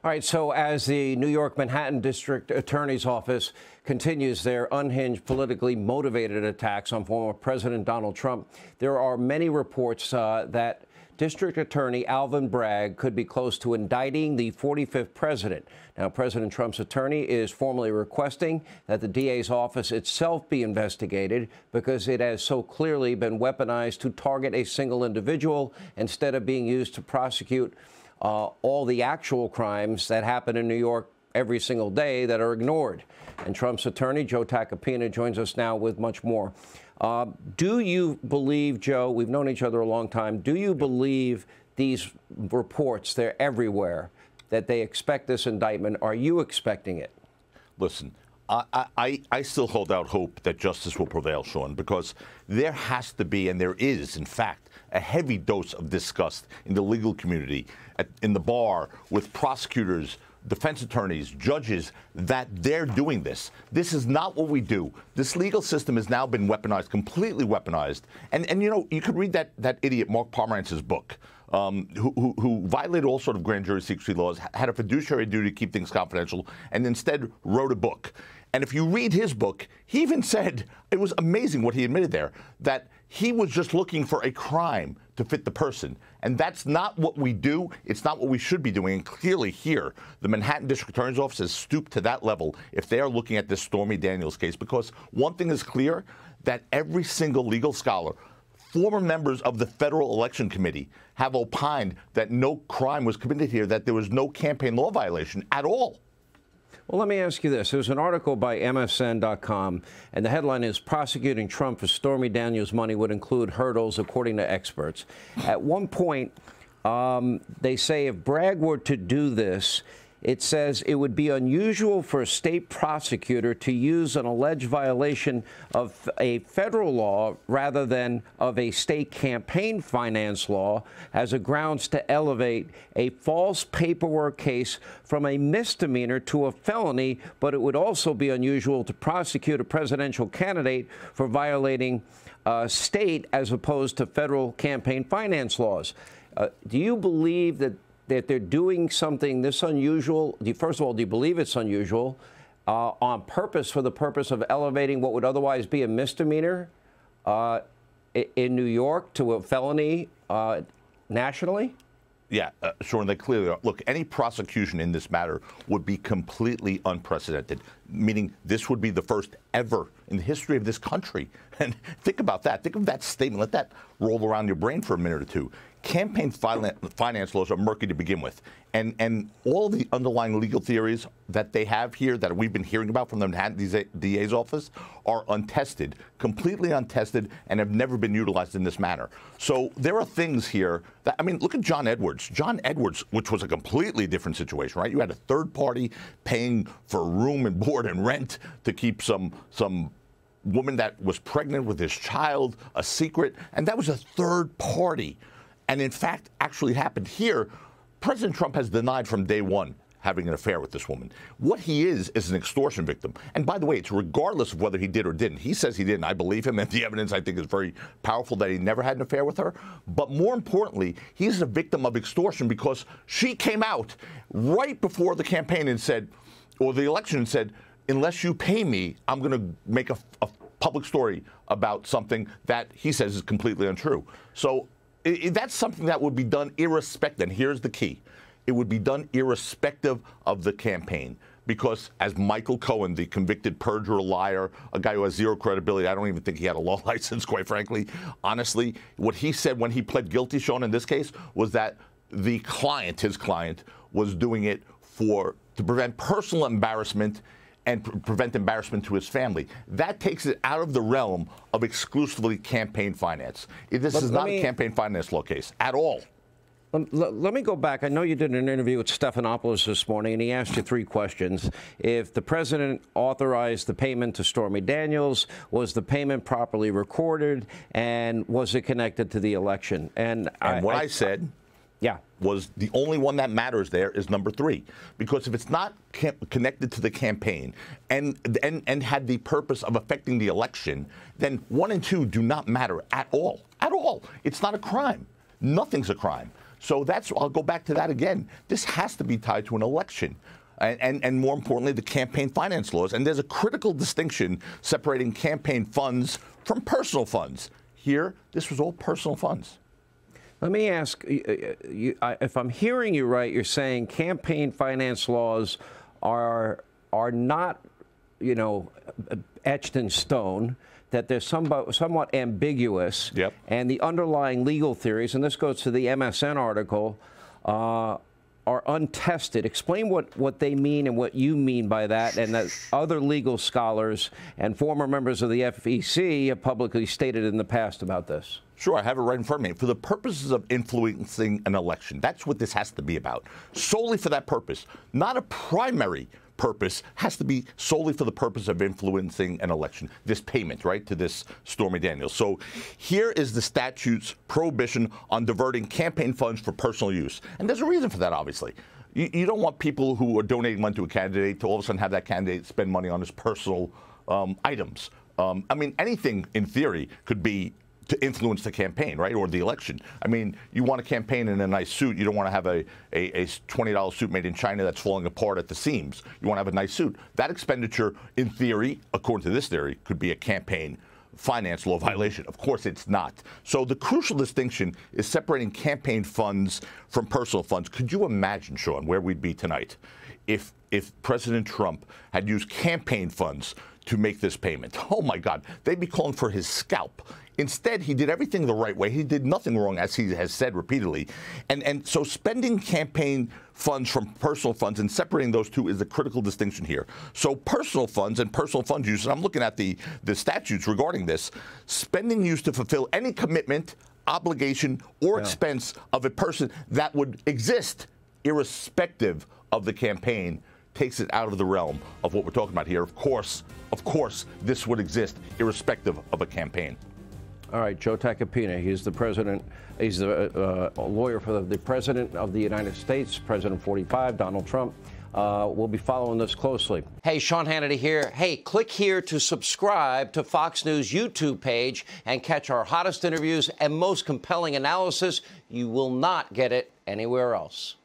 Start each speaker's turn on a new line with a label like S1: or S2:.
S1: All right, so as the New York Manhattan District Attorney's Office continues their unhinged, politically motivated attacks on former President Donald Trump, there are many reports that District Attorney Alvin Bragg could be close to indicting the 45th president. Now, President Trump's attorney is formally requesting that the DA's office itself be investigated because it has so clearly been weaponized to target a single individual instead of being used to prosecute all the actual crimes that happen in New York every single day that are ignored. And Trump's attorney, Joe Tacopina, joins us now with much more. Do you believe, Joe, we've known each other a long time, do you believe these reports, they're everywhere, that they expect this indictment? Are you expecting it?
S2: Listen, I still hold out hope that justice will prevail, Sean, because there has to be, and there is, in fact, a heavy dose of disgust in the legal community, in the bar, with prosecutors, defense attorneys, judges, that they're doing this. This is not what we do. This legal system has now been weaponized, completely weaponized. And you know, you could read that idiot Mark Pomerantz's book, who violated all sort of grand jury secrecy laws, had a fiduciary duty to keep things confidential, and instead wrote a book. And if you read his book, he even said, it was amazing what he admitted there, that he was just looking for a crime to fit the person. And that's not what we do. It's not what we should be doing. And clearly here, the Manhattan District Attorney's Office has stooped to that level if they are looking at this Stormy Daniels case. Because one thing is clear, that every single legal scholar, former members of the Federal Election Committee, have opined that no crime was committed here, that there was no campaign law violation at all.
S1: Well, let me ask you this. There's an article by MSN.com, and the headline is, "Prosecuting Trump for Stormy Daniels' money would include hurdles, according to experts." At one point, they say if Bragg were to do this, it says it would be unusual for a state prosecutor to use an alleged violation of a federal law rather than of a state campaign finance law as a grounds to elevate a false paperwork case from a misdemeanor to a felony, but it would also be unusual to prosecute a presidential candidate for violating state as opposed to federal campaign finance laws. Do you believe that they're doing something this unusual? First of all, do you believe it's unusual on purpose, for the purpose of elevating what would otherwise be a misdemeanor in New York to a felony nationally?
S2: Yeah, sure, they clearly are. Look, any prosecution in this matter would be completely unprecedented, meaning this would be the first ever in the history of this country. And think about that. Think of that statement. Let that roll around your brain for a minute or two. Campaign finance laws are murky to begin with. And all the underlying legal theories that they have here that we've been hearing about from the Manhattan DA's office are untested, completely untested, and have never been utilized in this manner. So there are things here that, I mean, look at John Edwards. John Edwards, which was a completely different situation, right? You had a third party paying for room and board and rent to keep some woman that was pregnant with his child a secret, and that was a third party. And in fact, actually happened here. President Trump has denied from day one having an affair with this woman. What he is an extortion victim. And by the way, it's regardless of whether he did or didn't. He says he didn't. I believe him, and the evidence, I think, is very powerful that he never had an affair with her. But more importantly, he's a victim of extortion because she came out right before the campaign and said, or the election, and said, unless you pay me, I'm going to make a public story about something that he says is completely untrue. So that's something that would be done irrespective. And here's the key. It would be done irrespective of the campaign. Because as Michael Cohen, the convicted perjurer, liar, a guy who has zero credibility, I don't even think he had a law license, quite frankly. Honestly, what he said when he pled guilty, Sean, in this case, was that the client, his client, was doing it to prevent personal embarrassment and prevent embarrassment to his family. That takes it out of the realm of exclusively campaign finance. This is not a campaign finance law case at all.
S1: Let me go back. I know you did an interview with Stephanopoulos this morning, and he asked you 3 questions. If the president authorized the payment to Stormy Daniels, was the payment properly recorded, and was it connected to the election? And
S2: what I said was the only one that matters there is number 3, because if it's not connected to the campaign and had the purpose of affecting the election, then 1 and 2 do not matter at all. At all. It's not a crime. Nothing's a crime. So I'll go back to that again. This has to be tied to an election. And more importantly, the campaign finance laws. And there's a critical distinction separating campaign funds from personal funds. Here, this was all personal funds.
S1: Let me ask, if I'm hearing you right, you're saying campaign finance laws are not, etched in stone, that they're somewhat ambiguous.
S2: Yep.
S1: And the underlying legal theories, and this goes to the MSN article, are untested. Explain what they mean and what you mean by that, and that other legal scholars and former members of the FEC have publicly stated in the past about this.
S2: Sure, I have it right in front of me. For the purposes of influencing an election, that's what this has to be about. Solely for that purpose, not a primary purpose, has to be solely for the purpose of influencing an election. This payment, right, to this Stormy Daniels. So here is the statute's prohibition on diverting campaign funds for personal use. And there's a reason for that, obviously. You don't want people who are donating money to a candidate to all of a sudden have that candidate spend money on his personal items. I mean, anything in theory could be to influence the campaign, right, or the election. I mean, you want to campaign in a nice suit. You don't want to have a $20 suit made in China that's falling apart at the seams. You want to have a nice suit. That expenditure, in theory, according to this theory, could be a campaign finance law violation. Of course, it's not. So the crucial distinction is separating campaign funds from personal funds. Could you imagine, Sean, where we'd be tonight if President Trump had used campaign funds to make this payment? Oh, my God. They'd be calling for his scalp. Instead, he did everything the right way. He did nothing wrong, as he has said repeatedly. And so spending campaign funds from personal funds and separating those two is the critical distinction here. So personal funds and personal fund use, and I'm looking at the statutes regarding this, spending used to fulfill any commitment, obligation, or expense of a person that would exist irrespective of the campaign takes it out of the realm of what we're talking about here. Of course, this would exist irrespective of a campaign.
S1: All right, Joe Tacopina, he's the president. He's the lawyer for the president of the United States, President 45, Donald Trump. We'll be following this closely. Hey, Sean Hannity here. Hey, click here to subscribe to Fox News YouTube page and catch our hottest interviews and most compelling analysis. You will not get it anywhere else.